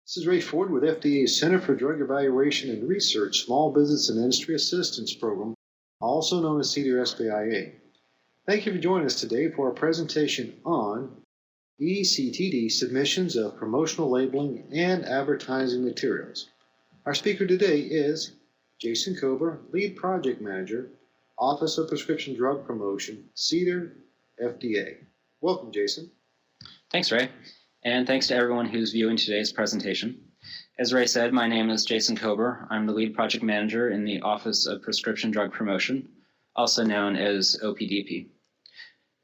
This is Ray Ford with FDA's Center for Drug Evaluation and Research Small Business and Industry Assistance Program, also known as CDER SBIA. Thank you for joining us today for our presentation on ECTD submissions of promotional labeling and advertising materials. Our speaker today is Jason Kober, Lead Project Manager, Office of Prescription Drug Promotion, CDER FDA. Welcome, Jason. Thanks, Ray. And thanks to everyone who's viewing today's presentation. As Ray said, my name is Jason Kober. I'm the Lead Project Manager in the Office of Prescription Drug Promotion, also known as OPDP.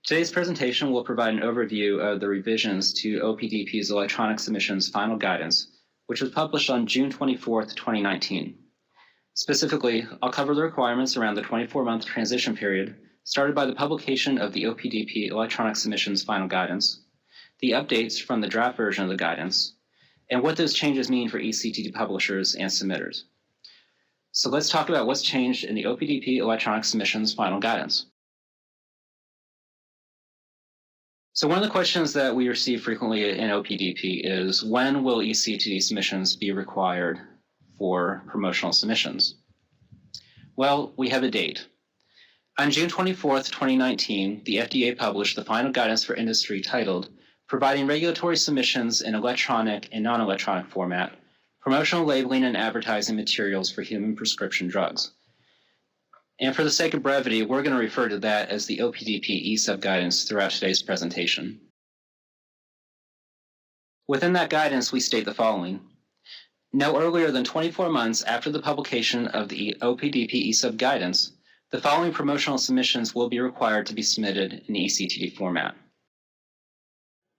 Today's presentation will provide an overview of the revisions to OPDP's Electronic Submissions Final Guidance, which was published on June 24, 2019. Specifically, I'll cover the requirements around the 24-month transition period started by the publication of the OPDP Electronic Submissions Final Guidance, the updates from the draft version of the guidance, and what those changes mean for ECTD publishers and submitters. So let's talk about what's changed in the OPDP Electronic Submissions Final Guidance. So one of the questions that we receive frequently in OPDP is, when will ECTD submissions be required for promotional submissions? Well, we have a date. On June 24, 2019, the FDA published the final guidance for industry titled Providing Regulatory Submissions in Electronic and Non-Electronic Format, Promotional Labeling and Advertising Materials for Human Prescription Drugs. And for the sake of brevity, we're going to refer to that as the OPDP ESUB guidance throughout today's presentation. Within that guidance, we state the following. No earlier than 24 months after the publication of the OPDP ESUB guidance, the following promotional submissions will be required to be submitted in ECTD format.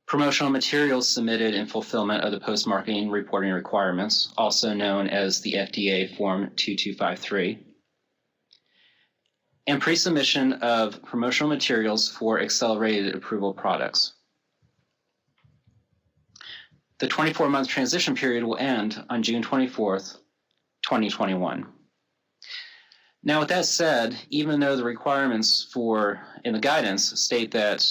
Promotional materials submitted in fulfillment of the post-marketing reporting requirements, also known as the FDA Form 2253, and pre-submission of promotional materials for accelerated approval products. The 24-month transition period will end on June 24th, 2021. Now, with that said, even though the requirements in the guidance state that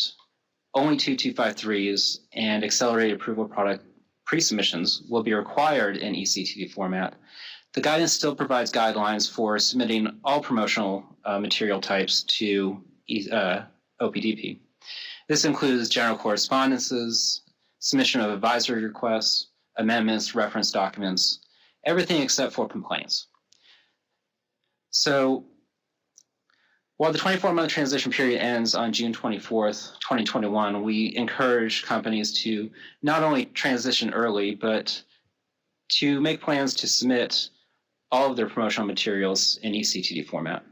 only 2253s and accelerated approval product pre-submissions will be required in ECTD format, the guidance still provides guidelines for submitting all promotional material types to OPDP. This includes general correspondences, submission of advisory requests, amendments, reference documents, everything except for complaints. So while the 24-month transition period ends on June 24th, 2021, we encourage companies to not only transition early, but to make plans to submit all of their promotional materials in ECTD format.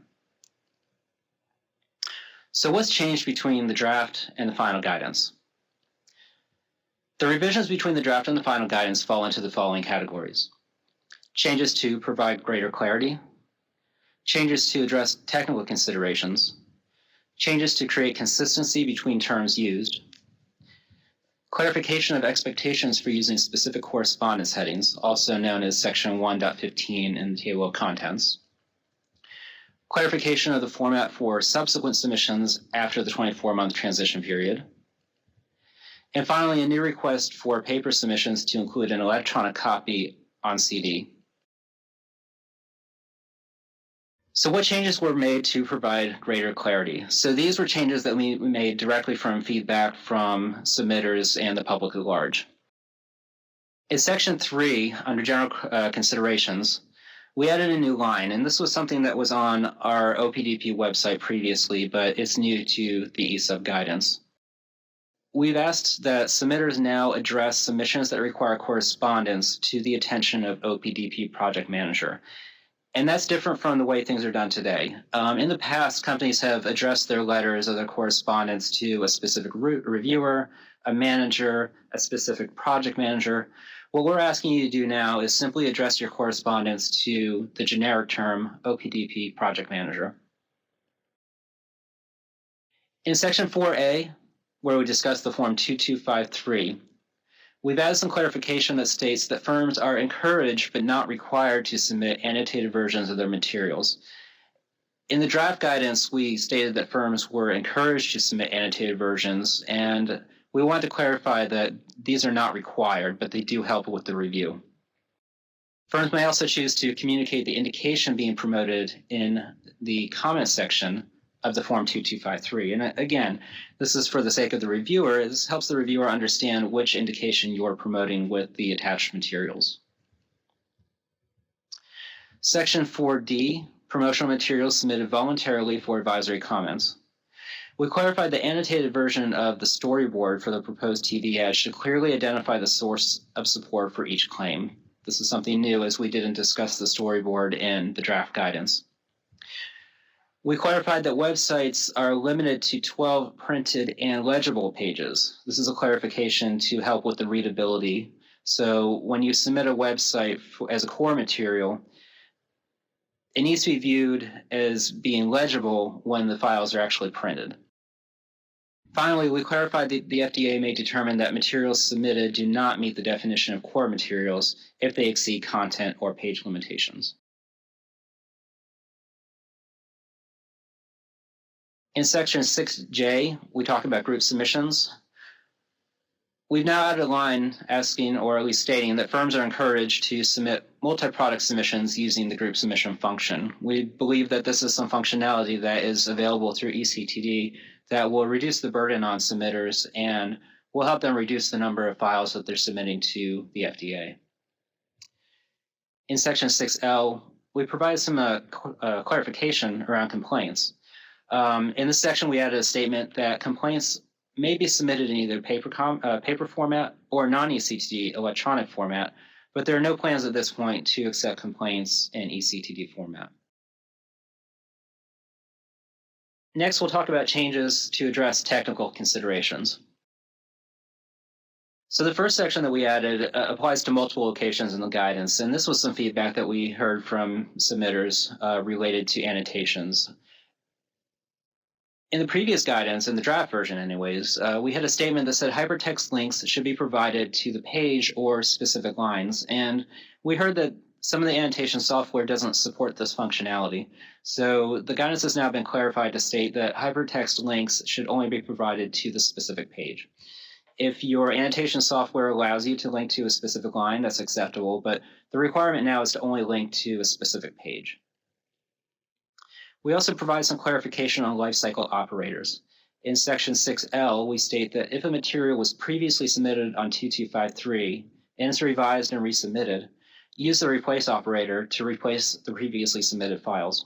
So what's changed between the draft and the final guidance? The revisions between the draft and the final guidance fall into the following categories. Changes to provide greater clarity, changes to address technical considerations, changes to create consistency between terms used, clarification of expectations for using specific correspondence headings, also known as Section 1.15 in the Table of Contents, clarification of the format for subsequent submissions after the 24-month transition period, and finally, a new request for paper submissions to include an electronic copy on CD. So what changes were made to provide greater clarity? So these were changes that we made directly from feedback from submitters and the public at large. In Section 3, under General Considerations, we added a new line, and this was something that was on our OPDP website previously, but it's new to the ESUB guidance. We've asked that submitters now address submissions that require correspondence to the attention of OPDP Project Manager. And that's different from the way things are done today. In the past, companies have addressed their letters or their correspondence to a specific reviewer, a manager, a specific project manager. What we're asking you to do now is simply address your correspondence to the generic term OPDP Project Manager. In Section 4A, where we discuss the Form 2253, we've added some clarification that states that firms are encouraged but not required to submit annotated versions of their materials. In the draft guidance, we stated that firms were encouraged to submit annotated versions, and we want to clarify that these are not required, but they do help with the review. Firms may also choose to communicate the indication being promoted in the comment section of the Form 2253. And again, this is for the sake of the reviewer. This helps the reviewer understand which indication you're promoting with the attached materials. Section 4D, promotional materials submitted voluntarily for advisory comments. We clarified the annotated version of the storyboard for the proposed TV ad should clearly identify the source of support for each claim. This is something new, as we didn't discuss the storyboard in the draft guidance. We clarified that websites are limited to 12 printed and legible pages. This is a clarification to help with the readability. So when you submit a website as a core material, it needs to be viewed as being legible when the files are actually printed. Finally, we clarified that the FDA may determine that materials submitted do not meet the definition of core materials if they exceed content or page limitations. In section 6J, we talk about group submissions. We've now added a line asking, or at least stating, that firms are encouraged to submit multi-product submissions using the group submission function. We believe that this is some functionality that is available through eCTD that will reduce the burden on submitters and will help them reduce the number of files that they're submitting to the FDA. In section 6L, we provide some clarification around complaints. In this section, we added a statement that complaints may be submitted in either paper format or non-eCTD electronic format, but there are no plans at this point to accept complaints in eCTD format. Next, we'll talk about changes to address technical considerations. So the first section that we added applies to multiple locations in the guidance, and this was some feedback that we heard from submitters related to annotations. In the previous guidance, in the draft version anyways, we had a statement that said hypertext links should be provided to the page or specific lines, and we heard that some of the annotation software doesn't support this functionality. So the guidance has now been clarified to state that hypertext links should only be provided to the specific page. If your annotation software allows you to link to a specific line, that's acceptable, but the requirement now is to only link to a specific page. We also provide some clarification on lifecycle operators. In section 6L, we state that if a material was previously submitted on 2253 and is revised and resubmitted, use the replace operator to replace the previously submitted files.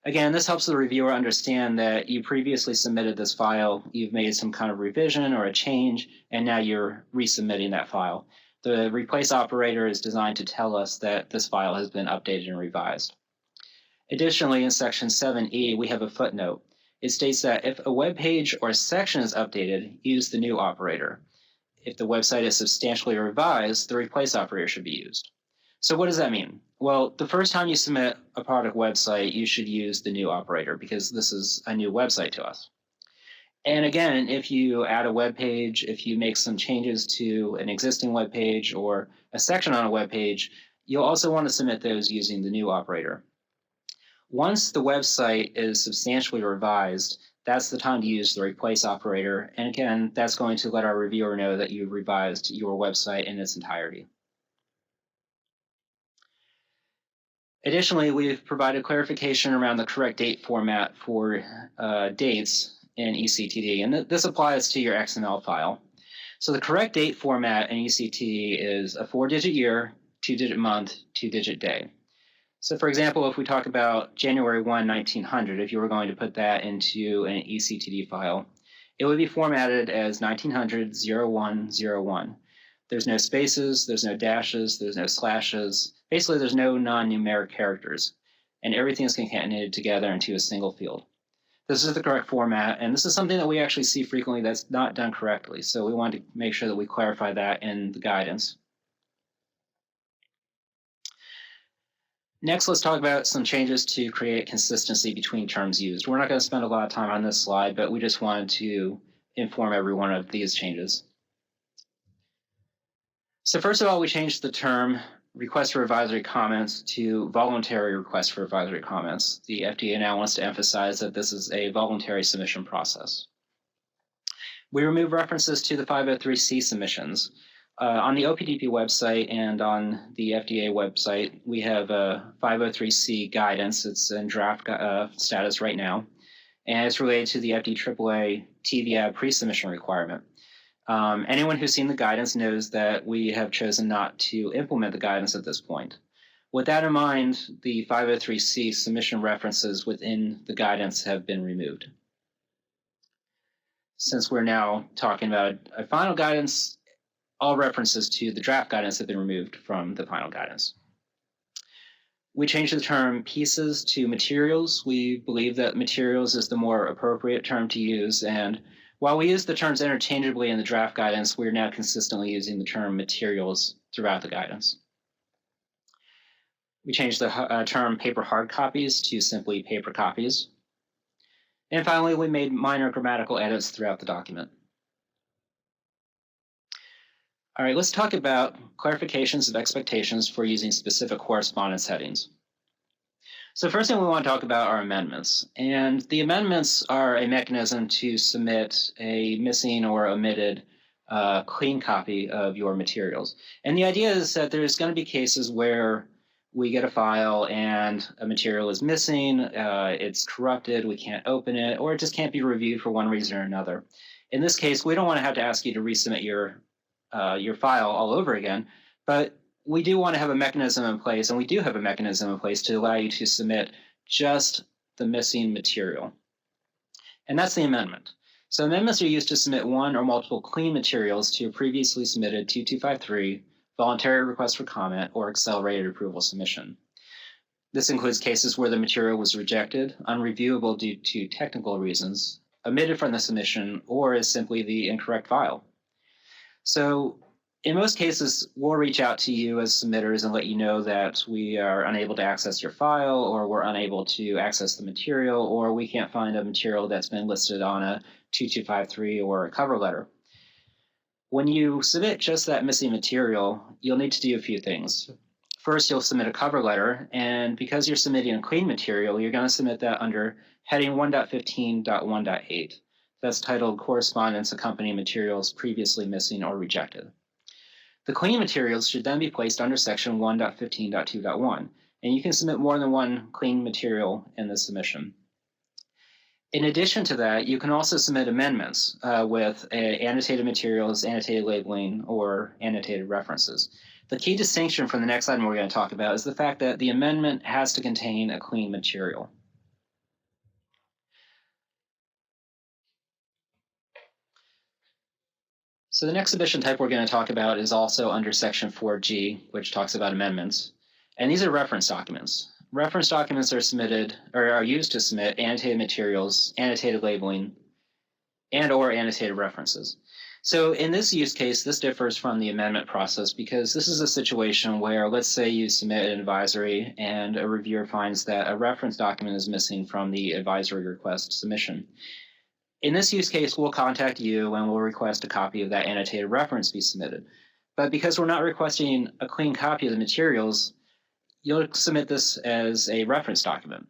Again, this helps the reviewer understand that you previously submitted this file, you've made some kind of revision or a change, and now you're resubmitting that file. The replace operator is designed to tell us that this file has been updated and revised. Additionally, in section 7E, we have a footnote. It states that if a web page or a section is updated, use the new operator. If the website is substantially revised, the replace operator should be used. So what does that mean? Well, the first time you submit a product website, you should use the new operator because this is a new website to us. And again, if you add a web page, if you make some changes to an existing web page or a section on a web page, you'll also want to submit those using the new operator. Once the website is substantially revised, that's the time to use the replace operator. And again, that's going to let our reviewer know that you've revised your website in its entirety. Additionally, we've provided clarification around the correct date format for dates in eCTD, and this applies to your XML file. So the correct date format in eCTD is a 4-digit year, 2-digit month, 2-digit day. So for example, if we talk about January 1, 1900, if you were going to put that into an eCTD file, it would be formatted as 1900-0101. There's no spaces, there's no dashes, there's no slashes. Basically, there's no non-numeric characters, and everything is concatenated together into a single field. This is the correct format, and this is something that we actually see frequently that's not done correctly. So we want to make sure that we clarify that in the guidance. Next, let's talk about some changes to create consistency between terms used. We're not going to spend a lot of time on this slide, but we just wanted to inform everyone of these changes. So first of all, we changed the term request for advisory comments to voluntary request for advisory comments. The FDA now wants to emphasize that this is a voluntary submission process. We remove references to the 503C submissions. On the OPDP website and on the FDA website, we have a 503C guidance. It's in draft status right now, and it's related to the FDAAA TVAB pre-submission requirement. Anyone who's seen the guidance knows that we have chosen not to implement the guidance at this point. With that in mind, the 503C submission references within the guidance have been removed. Since we're now talking about a final guidance, all references to the draft guidance have been removed from the final guidance. We changed the term pieces to materials. We believe that materials is the more appropriate term to use, and while we use the terms interchangeably in the draft guidance, we're now consistently using the term materials throughout the guidance. We changed the term paper hard copies to simply paper copies. And finally, we made minor grammatical edits throughout the document. All right, let's talk about clarifications of expectations for using specific correspondence headings. So first thing we want to talk about are amendments. And the amendments are a mechanism to submit a missing or omitted clean copy of your materials. And the idea is that there's going to be cases where we get a file and a material is missing, it's corrupted, we can't open it, or it just can't be reviewed for one reason or another. In this case, we don't want to have to ask you to resubmit your file all over again, but we do want to have a mechanism in place, and we do have a mechanism in place to allow you to submit just the missing material. And that's the amendment. So amendments are used to submit one or multiple clean materials to a previously submitted 2253 voluntary request for comment or accelerated approval submission. This includes cases where the material was rejected, unreviewable due to technical reasons, omitted from the submission, or is simply the incorrect file. So in most cases, we'll reach out to you as submitters and let you know that we are unable to access your file, or we're unable to access the material, or we can't find a material that's been listed on a 2253 or a cover letter. When you submit just that missing material, you'll need to do a few things. First, you'll submit a cover letter, and because you're submitting a clean material, you're going to submit that under heading 1.15.1.8. That's titled Correspondence Accompanying Materials Previously Missing or Rejected. The clean materials should then be placed under section 1.15.2.1, and you can submit more than one clean material in the submission. In addition to that, you can also submit amendments with annotated materials, annotated labeling, or annotated references. The key distinction from the next item we're going to talk about is the fact that the amendment has to contain a clean material. So the next submission type we're going to talk about is also under section 4G, which talks about amendments. And these are reference documents. Reference documents are submitted or are used to submit annotated materials, annotated labeling, and or annotated references. So in this use case, this differs from the amendment process because this is a situation where, let's say you submit an advisory and a reviewer finds that a reference document is missing from the advisory request submission. In this use case, we'll contact you and we'll request a copy of that annotated reference be submitted. But because we're not requesting a clean copy of the materials, you'll submit this as a reference document.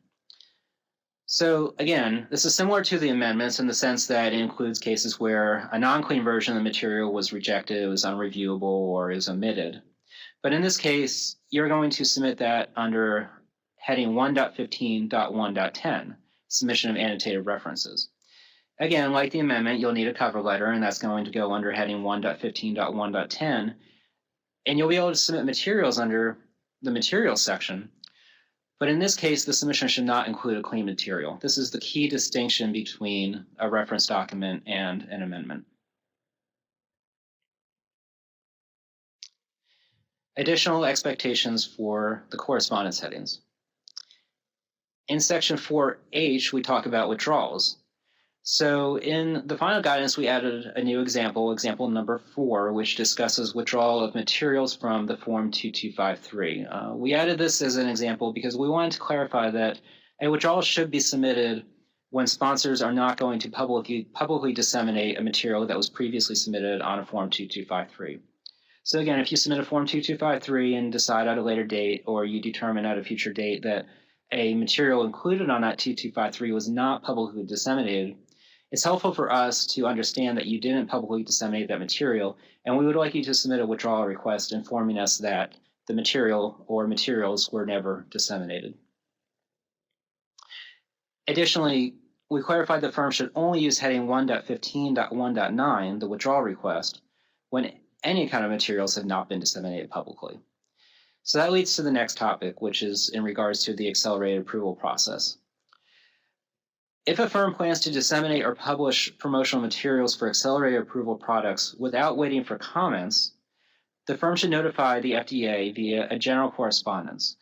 So again, this is similar to the amendments in the sense that it includes cases where a non-clean version of the material was rejected, it was unreviewable, or is omitted. But in this case, you're going to submit that under heading 1.15.1.10, submission of annotated references. Again, like the amendment, you'll need a cover letter, and that's going to go under heading 1.15.1.10. And you'll be able to submit materials under the materials section. But in this case, the submission should not include a clean material. This is the key distinction between a reference document and an amendment. Additional expectations for the correspondence headings. In section 4H, we talk about withdrawals. So in the final guidance, we added a new example, example number 4, which discusses withdrawal of materials from the Form 2253. We added this as an example because we wanted to clarify that a withdrawal should be submitted when sponsors are not going to publicly disseminate a material that was previously submitted on a Form 2253. So again, if you submit a Form 2253 and decide at a later date, or you determine at a future date that a material included on that 2253 was not publicly disseminated, It's helpful for us to understand that you didn't publicly disseminate that material, and we would like you to submit a withdrawal request informing us that the material or materials were never disseminated. Additionally, we clarified the firm should only use heading 1.15.1.9, the withdrawal request, when any kind of materials have not been disseminated publicly. So that leads to the next topic, which is in regards to the accelerated approval process. If a firm plans to disseminate or publish promotional materials for accelerated approval products without waiting for comments, the firm should notify the FDA via a general correspondence.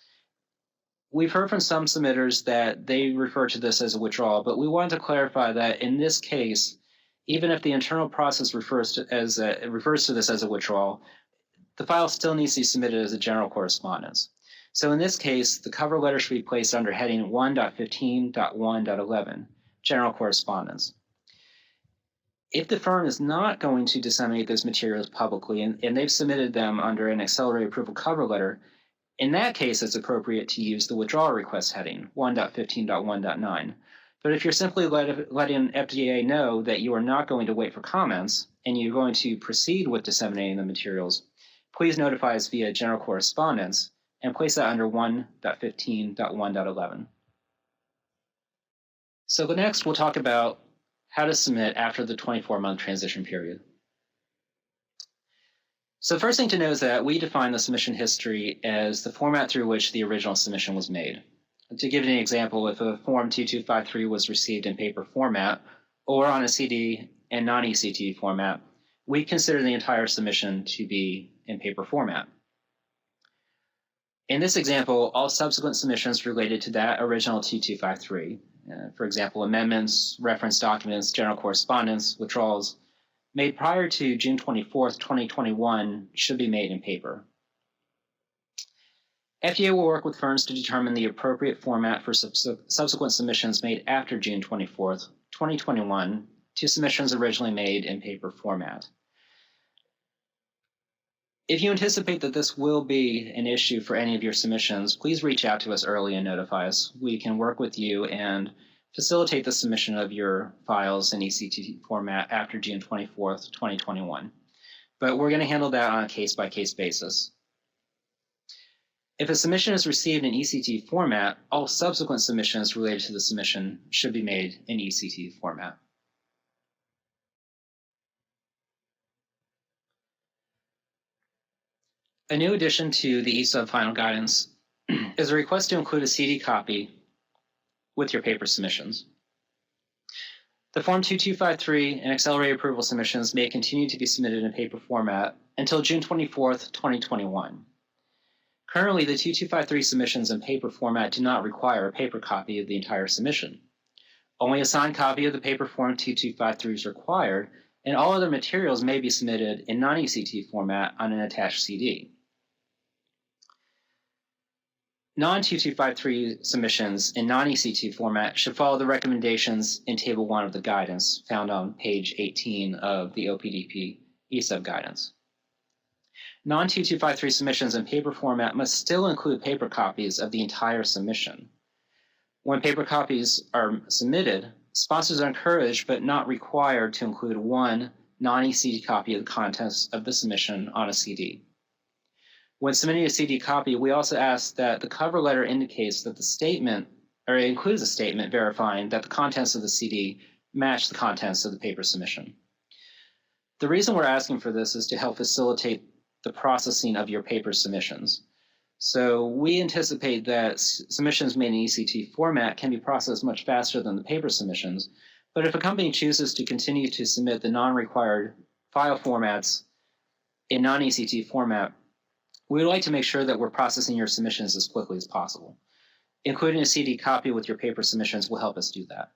We've heard from some submitters that they refer to this as a withdrawal, but we wanted to clarify that in this case, even if the internal process refers to this as a withdrawal, the file still needs to be submitted as a general correspondence. So in this case, the cover letter should be placed under heading 1.15.1.11, general correspondence. If the firm is not going to disseminate those materials publicly and they've submitted them under an accelerated approval cover letter, in that case, it's appropriate to use the withdrawal request heading, 1.15.1.9. But if you're simply letting FDA know that you are not going to wait for comments and you're going to proceed with disseminating the materials, please notify us via general correspondence and place that under 1.15.1.11. So next, we'll talk about how to submit after the 24-month transition period. So the first thing to know is that we define the submission history as the format through which the original submission was made. To give you an example, if a Form 2253 was received in paper format or on a CD and non-ECT format, we consider the entire submission to be in paper format. In this example, all subsequent submissions related to that original 2253, for example, amendments, reference documents, general correspondence, withdrawals, made prior to June 24th, 2021 should be made in paper. FDA will work with firms to determine the appropriate format for subsequent submissions made after June 24th, 2021 to submissions originally made in paper format. If you anticipate that this will be an issue for any of your submissions, please reach out to us early and notify us. We can work with you and facilitate the submission of your files in ECT format after June 24th, 2021. But we're going to handle that on a case-by-case basis. If a submission is received in ECT format, all subsequent submissions related to the submission should be made in ECT format. A new addition to the ESUB final guidance is a request to include a CD copy with your paper submissions. The Form 2253 and accelerated approval submissions may continue to be submitted in paper format until June 24th, 2021. Currently, the 2253 submissions in paper format do not require a paper copy of the entire submission. Only a signed copy of the paper Form 2253 is required, and all other materials may be submitted in non-ECT format on an attached CD. Non-2253 submissions in non-ECT format should follow the recommendations in Table 1 of the guidance found on page 18 of the OPDP ESUB guidance. Non-2253 submissions in paper format must still include paper copies of the entire submission. When paper copies are submitted, sponsors are encouraged but not required to include one non-ECT copy of the contents of the submission on a CD. When submitting a CD copy, we also ask that the cover letter indicates that the statement, or includes a statement verifying that the contents of the CD match the contents of the paper submission. The reason we're asking for this is to help facilitate the processing of your paper submissions. So we anticipate that submissions made in ECT format can be processed much faster than the paper submissions, but if a company chooses to continue to submit the non-required file formats in non-ECT format, we would like to make sure that we're processing your submissions as quickly as possible. Including a CD copy with your paper submissions will help us do that.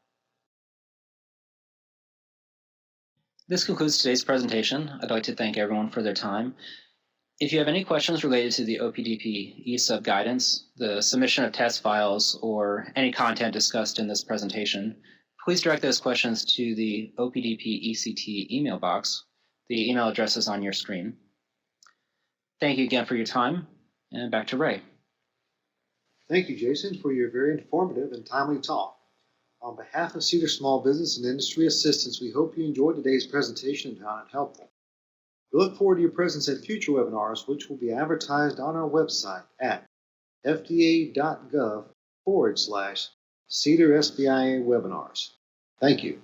This concludes today's presentation. I'd like to thank everyone for their time. If you have any questions related to the OPDP ESUB guidance, the submission of test files, or any content discussed in this presentation, please direct those questions to the OPDP ECT email box. The email address is on your screen. Thank you again for your time, and back to Ray. Thank you, Jason, for your very informative and timely talk. On behalf of Cedar Small Business and Industry Assistance, we hope you enjoyed today's presentation and found it helpful. We look forward to your presence at future webinars, which will be advertised on our website at fda.gov/Cedar SBIA webinars. Thank you.